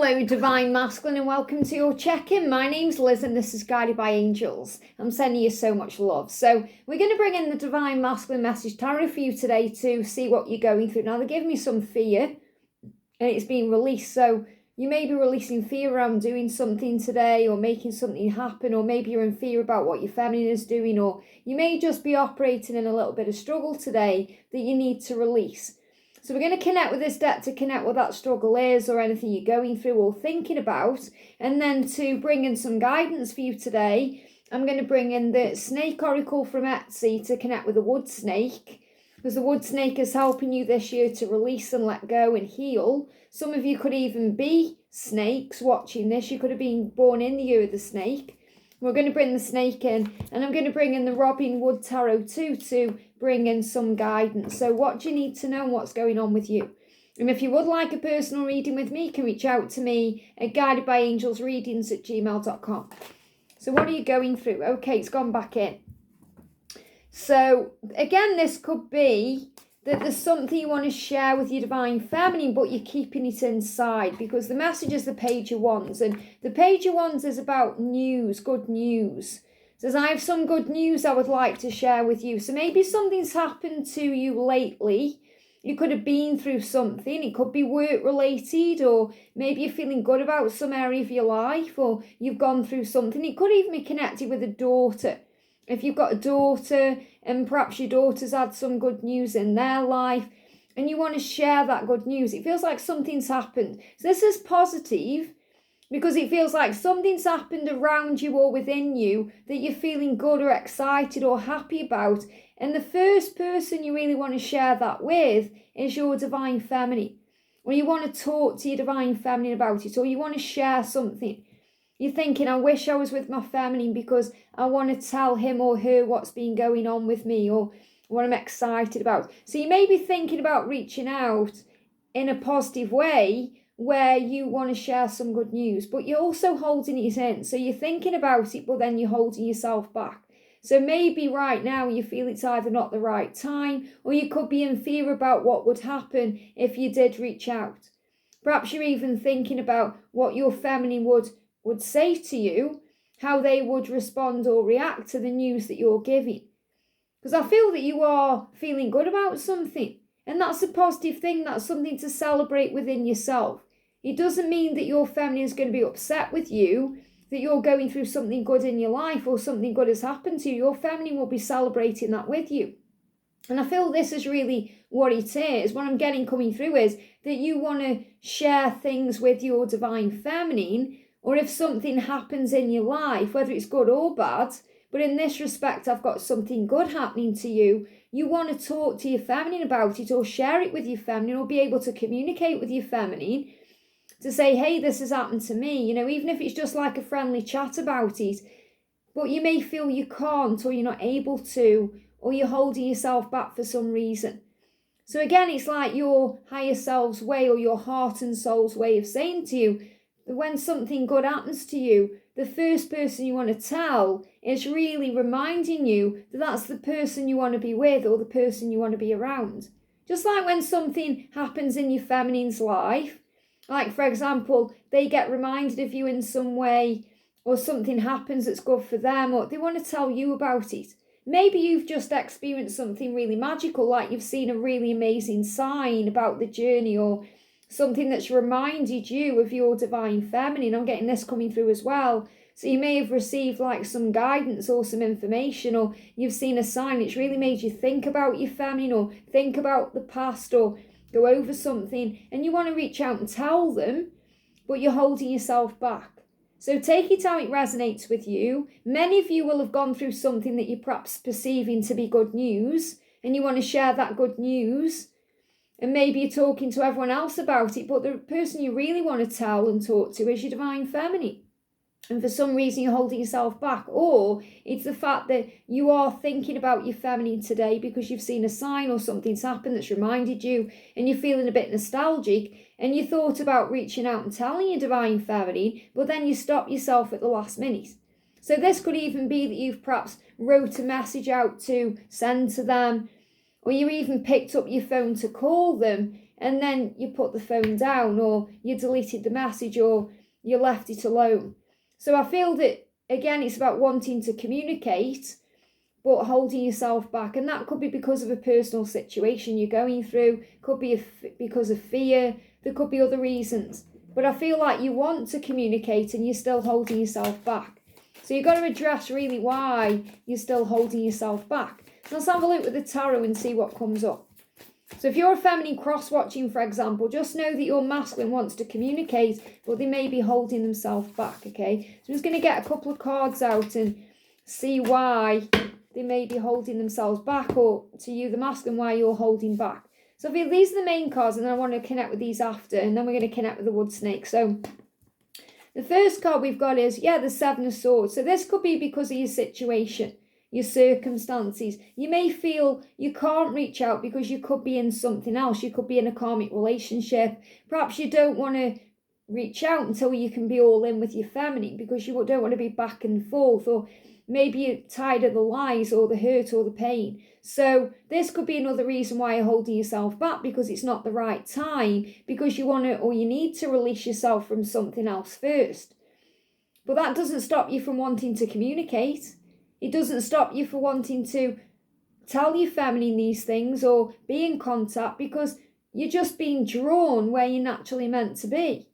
Hello, Divine Masculine, and welcome to your check-in. My name's Liz, and this is Guided by Angels. I'm sending you so much love. So we're going to bring in the Divine Masculine Message Tarot for you today to see what you're going through. Now, they're giving me some fear, and it's being released. So you may be releasing fear around doing something today or making something happen, or maybe you're in fear about what your feminine is doing, or you may just be operating in a little bit of struggle today that you need to release. So we're going to connect with this deck to connect what that struggle is or anything you're going through or thinking about. And then to bring in some guidance for you today, I'm going to bring in the Snake Oracle from Etsy to connect with the Wood Snake. Because the Wood Snake is helping you this year to release and let go and heal. Some of you could even be snakes watching this. You could have been born in the year of the snake. We're going to bring the snake in, and I'm going to bring in the Robin Wood Tarot too to bring in some guidance. So what do you need to know and what's going on with you? And if you would like a personal reading with me, you can reach out to me at guidedbyangelsreadings@gmail.com. So what are you going through? Okay, it's gone back in. So again, this could be that there's something you want to share with your Divine Feminine, but you're keeping it inside because the message is the Page of Wands. And the Page of Wands is about news, good news. It says, I have some good news I would like to share with you. So maybe something's happened to you lately. You could have been through something. It could be work related, or maybe you're feeling good about some area of your life, or you've gone through something. It could even be connected with a daughter. If you've got a daughter and perhaps your daughter's had some good news in their life and you want to share that good news, it feels like something's happened. So this is positive because it feels like something's happened around you or within you that you're feeling good or excited or happy about. And the first person you really want to share that with is your Divine Feminine. Or you want to talk to your Divine Feminine about it, or you want to share something. You're thinking, I wish I was with my feminine because I want to tell him or her what's been going on with me or what I'm excited about. So you may be thinking about reaching out in a positive way where you want to share some good news, but you're also holding it in. So you're thinking about it, but then you're holding yourself back. So maybe right now you feel it's either not the right time, or you could be in fear about what would happen if you did reach out. Perhaps you're even thinking about what your feminine would say to you, how they would respond or react to the news that you're giving. Because I feel that you are feeling good about something, and that's a positive thing. That's something to celebrate within yourself. It doesn't mean that your feminine is going to be upset with you, that you're going through something good in your life or something good has happened to you. Your feminine will be celebrating that with you. And I feel this is really what it is. What I'm getting coming through is that you want to share things with your Divine Feminine. Or if something happens in your life, whether it's good or bad, but in this respect, I've got something good happening to you, you want to talk to your feminine about it or share it with your feminine or be able to communicate with your feminine to say, hey, this has happened to me, even if it's just like a friendly chat about it, but you may feel you can't or you're not able to, or you're holding yourself back for some reason. So again, it's like your higher self's way or your heart and soul's way of saying to you, when something good happens to you, the first person you want to tell is really reminding you that that's the person you want to be with or the person you want to be around. Just like when something happens in your feminine's life, like for example, they get reminded of you in some way, or something happens that's good for them, or they want to tell you about it. Maybe you've just experienced something really magical, like you've seen a really amazing sign about the journey, or something that's reminded you of your Divine Feminine. I'm getting this coming through as well. So you may have received like some guidance or some information, or you've seen a sign. It's really made you think about your feminine or think about the past or go over something, and you want to reach out and tell them, but you're holding yourself back. So take it how it resonates with you. Many of you will have gone through something that you're perhaps perceiving to be good news, and you want to share that good news. And maybe you're talking to everyone else about it, but the person you really want to tell and talk to is your Divine Feminine. And for some reason you're holding yourself back. Or it's the fact that you are thinking about your feminine today because you've seen a sign or something's happened that's reminded you, and you're feeling a bit nostalgic, and you thought about reaching out and telling your Divine Feminine, but then you stop yourself at the last minute. So this could even be that you've perhaps wrote a message out to send to them, or you even picked up your phone to call them, and then you put the phone down, or you deleted the message, or you left it alone. So I feel that, again, it's about wanting to communicate, but holding yourself back. And that could be because of a personal situation you're going through, could be because of fear, there could be other reasons. But I feel like you want to communicate and you're still holding yourself back. So you've got to address really why you're still holding yourself back. So let's have a look with the tarot and see what comes up. So if you're a feminine cross-watching, for example, just know that your masculine wants to communicate, but they may be holding themselves back, okay? So I'm just going to get a couple of cards out and see why they may be holding themselves back, or to you, the masculine, why you're holding back. So I feel these are the main cards, and then I want to connect with these after, and then we're going to connect with the wood snake. So the first card we've got is, the Seven of Swords. So this could be because of your situation, your circumstances. You may feel you can't reach out because you could be in something else. You could be in a karmic relationship. Perhaps you don't want to reach out until you can be all in with your feminine because you don't want to be back and forth, or maybe you're tired of the lies or the hurt or the pain. So this could be another reason why you're holding yourself back, because it's not the right time, because you want to, or you need to release yourself from something else first. But that doesn't stop you from wanting to communicate. It doesn't stop you from wanting to tell your feminine these things or be in contact, because you're just being drawn where you're naturally meant to be.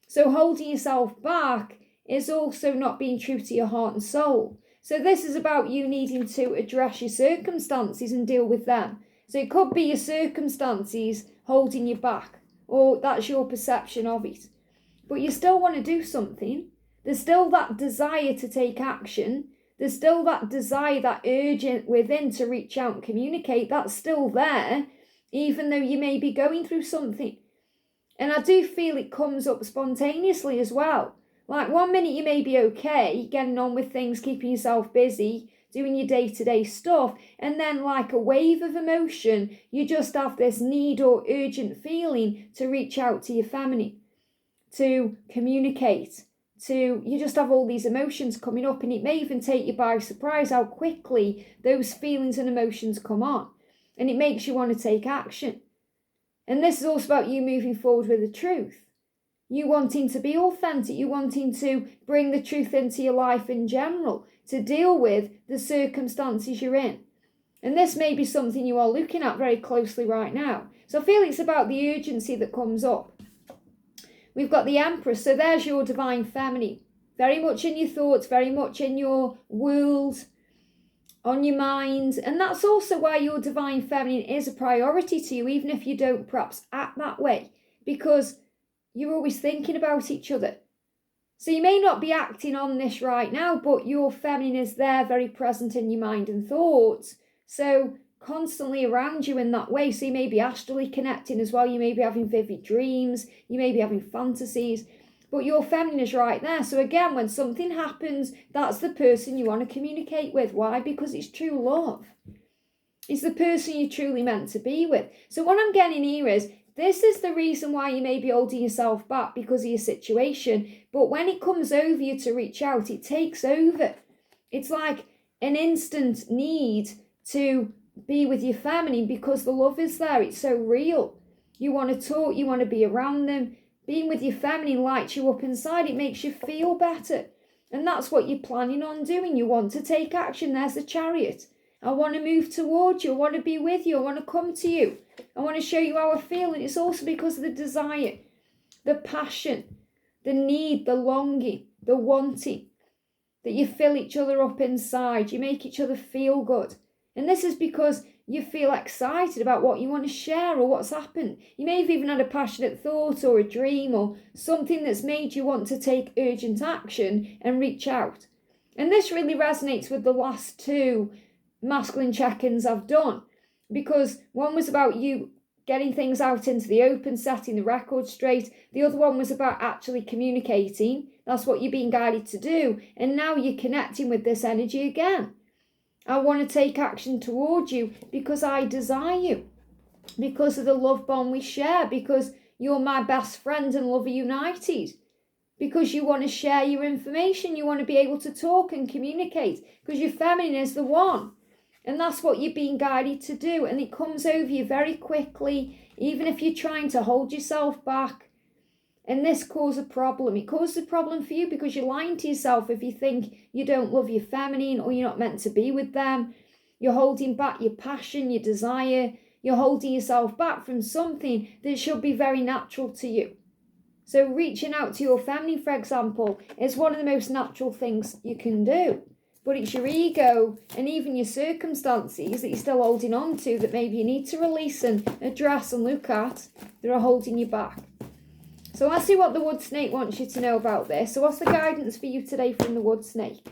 So holding yourself back is also not being true to your heart and soul. So this is about you needing to address your circumstances and deal with them. So it could be your circumstances holding you back, or that's your perception of it. But you still want to do something. There's still that desire to take action. There's still that desire, that urge within to reach out and communicate. That's still there, even though you may be going through something. And I do feel it comes up spontaneously as well. Like 1 minute you may be okay, getting on with things, keeping yourself busy, doing your day-to-day stuff. And then like a wave of emotion, you just have this need or urgent feeling to reach out to your feminine, to communicate. You just have all these emotions coming up, and it may even take you by surprise how quickly those feelings and emotions come on, and it makes you want to take action. And this is also about you moving forward with the truth, you wanting to be authentic, you wanting to bring the truth into your life in general, to deal with the circumstances you're in. And this may be something you are looking at very closely right now. So I feel it's about the urgency that comes up. We've got the Empress, so there's your divine feminine. Very much in your thoughts, very much in your world, on your mind. And that's also why your divine feminine is a priority to you, even if you don't perhaps act that way, because you're always thinking about each other. So you may not be acting on this right now, but your feminine is there, very present in your mind and thoughts. So constantly around you in that way. So you may be astrally connecting as well. You may be having vivid dreams. You may be having fantasies. But your feminine is right there. So again, when something happens, that's the person you want to communicate with. Why? Because it's true love. It's the person you're truly meant to be with. So what I'm getting here is, this is the reason why you may be holding yourself back, because of your situation. But when it comes over you to reach out, it takes over. It's like an instant need to be with your feminine because the love is there. It's so real. You want to talk, you want to be around them. Being with your feminine lights you up inside. It makes you feel better. And that's what you're planning on doing. You want to take action. There's the Chariot. I want to move towards you. I want to be with you. I want to come to you. I want to show you how I feel. And it's also because of the desire, the passion, the need, the longing, the wanting, that you fill each other up inside. You make each other feel good. And this is because you feel excited about what you want to share or what's happened. You may have even had a passionate thought or a dream or something that's made you want to take urgent action and reach out. And this really resonates with the last two masculine check-ins I've done, because one was about you getting things out into the open, setting the record straight. The other one was about actually communicating. That's what you're being guided to do. And now you're connecting with this energy again. I want to take action towards you because I desire you, because of the love bond we share, because you're my best friend and lover united, because you want to share your information. You want to be able to talk and communicate because your feminine is the one. And that's what you're being guided to do. And it comes over you very quickly, even if you're trying to hold yourself back. And this causes a problem. It causes a problem for you because you're lying to yourself if you think you don't love your feminine or you're not meant to be with them. You're holding back your passion, your desire. You're holding yourself back from something that should be very natural to you. So reaching out to your feminine, for example, is one of the most natural things you can do. But it's your ego and even your circumstances that you're still holding on to that maybe you need to release and address and look at that are holding you back. So let's see what the wood snake wants you to know about this. So what's the guidance for you today from the wood snake?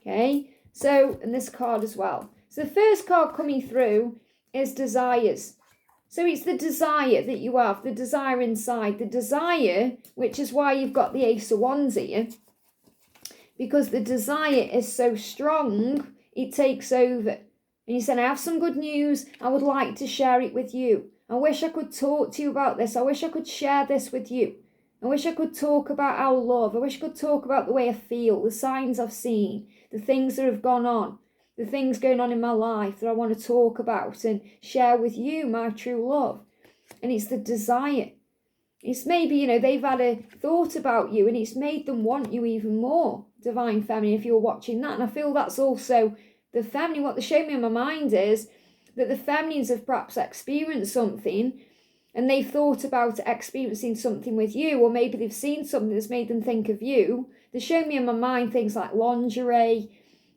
Okay, so, and this card as well. So the first card coming through is desires. So it's the desire that you have, the desire inside, the desire, which is why you've got the Ace of Wands here. Because the desire is so strong, it takes over. And you said, I have some good news. I would like to share it with you. I wish I could talk to you about this. I wish I could share this with you. I wish I could talk about our love. I wish I could talk about the way I feel, the signs I've seen, the things that have gone on, the things going on in my life that I want to talk about and share with you, my true love. And it's the desire. It's maybe, they've had a thought about you and it's made them want you even more, Divine Feminine, if you're watching that. And I feel that's also the feminine. What they show me in my mind is that the feminines have perhaps experienced something and they've thought about experiencing something with you, or maybe they've seen something that's made them think of you. They show me in my mind things like lingerie,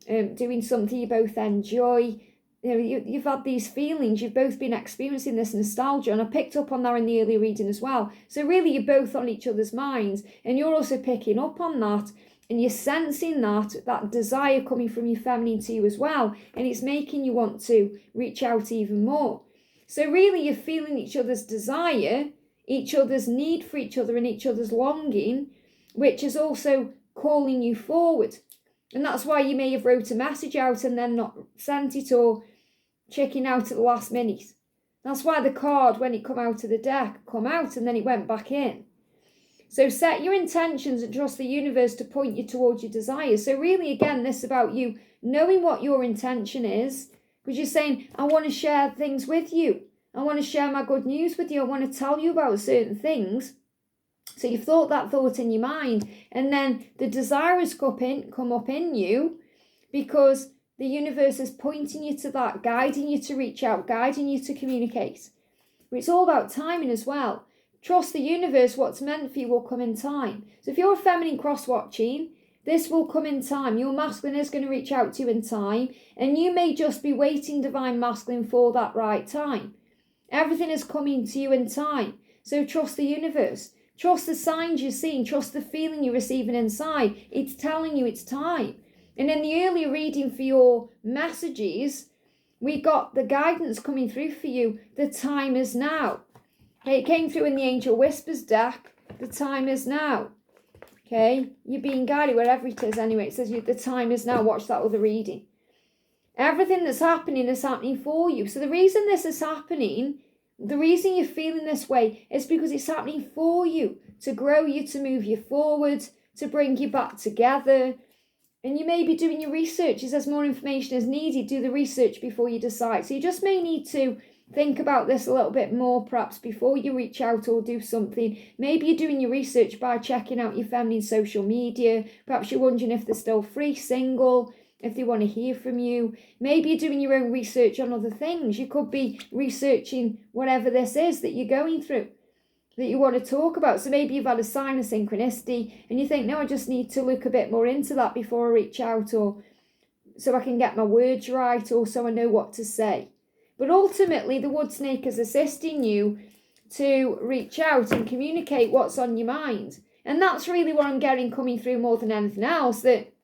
doing something you both enjoy. You've had these feelings, you've both been experiencing this nostalgia, and I picked up on that in the earlier reading as well. So really you're both on each other's minds, and you're also picking up on that, and you're sensing that desire coming from your feminine to you as well, and it's making you want to reach out even more. So really you're feeling each other's desire, each other's need for each other, and each other's longing, which is also calling you forward. And that's why you may have wrote a message out and then not sent it, or checking out at the last minute. That's why the card, when it come out of the deck, come out and then it went back in. So set your intentions and trust the universe to point you towards your desires. So really, again, this is about you knowing what your intention is, because you're saying, I want to share things with you. I want to share my good news with you. I want to tell you about certain things. So you've thought that thought in your mind, and then the desire has come up in you because the universe is pointing you to that, guiding you to reach out, guiding you to communicate. But it's all about timing as well. Trust the universe, what's meant for you will come in time. So if you're a feminine cross-watching, this will come in time. Your masculine is going to reach out to you in time, and you may just be waiting, Divine Masculine, for that right time. Everything is coming to you in time. So trust the universe. Trust the signs you're seeing. Trust the feeling you're receiving inside. It's telling you it's time. And in the earlier reading for your messages, we got the guidance coming through for you. The time is now. Okay, it came through in the Angel Whispers deck. The time is now. Okay, you're being guided wherever it is anyway. It says the time is now. Watch that other reading. Everything that's happening is happening for you. So the reason this is happening, the reason you're feeling this way is because it's happening for you, to grow you, to move you forward, to bring you back together. And you may be doing your research. It says more information is needed. Do the research before you decide. So you just may need to think about this a little bit more, perhaps before you reach out or do something. Maybe you're doing your research by checking out your feminine social media. Perhaps you're wondering if they're still free, single, if they want to hear from you. Maybe you're doing your own research on other things. You could be researching whatever this is that you're going through, that you want to talk about. So maybe you've had a sign of synchronicity and you think, no, I just need to look a bit more into that before I reach out, or so I can get my words right, or so I know what to say. But ultimately, the wood snake is assisting you to reach out and communicate what's on your mind. And that's really what I'm getting coming through more than anything else, that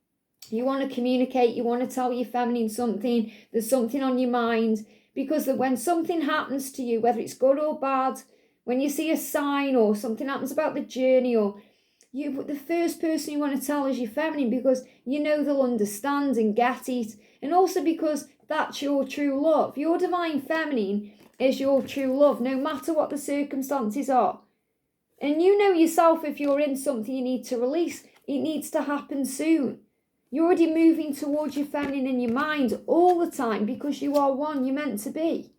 you want to communicate, you want to tell your feminine something, there's something on your mind, because when something happens to you, whether it's good or bad, when you see a sign or something happens about the journey, or the first person you want to tell is your feminine, because you know they'll understand and get it, and also because that's your true love. Your Divine Feminine is your true love, no matter what the circumstances are. And you know yourself, if you're in something you need to release, it needs to happen soon. You're already moving towards your feminine in your mind all the time because you are one, you're meant to be.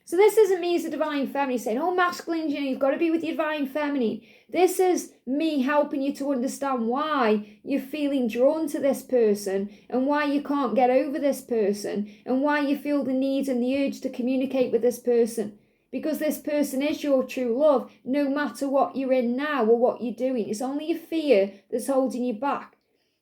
So this isn't me as a divine feminine saying, oh, masculine, you've got to be with your divine feminine. This is me helping you to understand why you're feeling drawn to this person and why you can't get over this person and why you feel the need and the urge to communicate with this person. Because this person is your true love, no matter what you're in now or what you're doing. It's only your fear that's holding you back.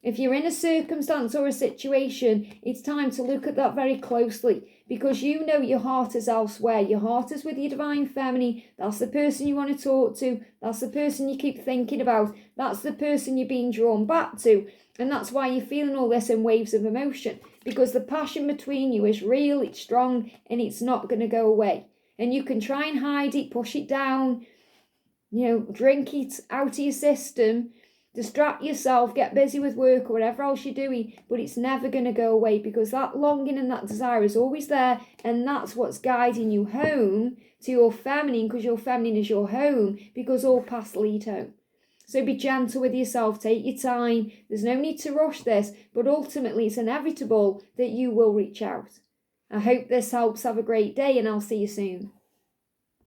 If you're in a circumstance or a situation, it's time to look at that very closely because you know your heart is elsewhere. Your heart is with your divine feminine. That's the person you want to talk to. That's the person you keep thinking about. That's the person you're being drawn back to. And that's why you're feeling all this in waves of emotion, because the passion between you is real, it's strong, and it's not going to go away. And you can try and hide it, push it down, drink it out of your system, distract yourself, get busy with work or whatever else you're doing, but it's never going to go away because that longing and that desire is always there, and that's what's guiding you home to your feminine, because your feminine is your home, because all paths lead home. So be gentle with yourself, take your time. There's no need to rush this, but ultimately it's inevitable that you will reach out. I hope this helps. Have a great day, and I'll see you soon.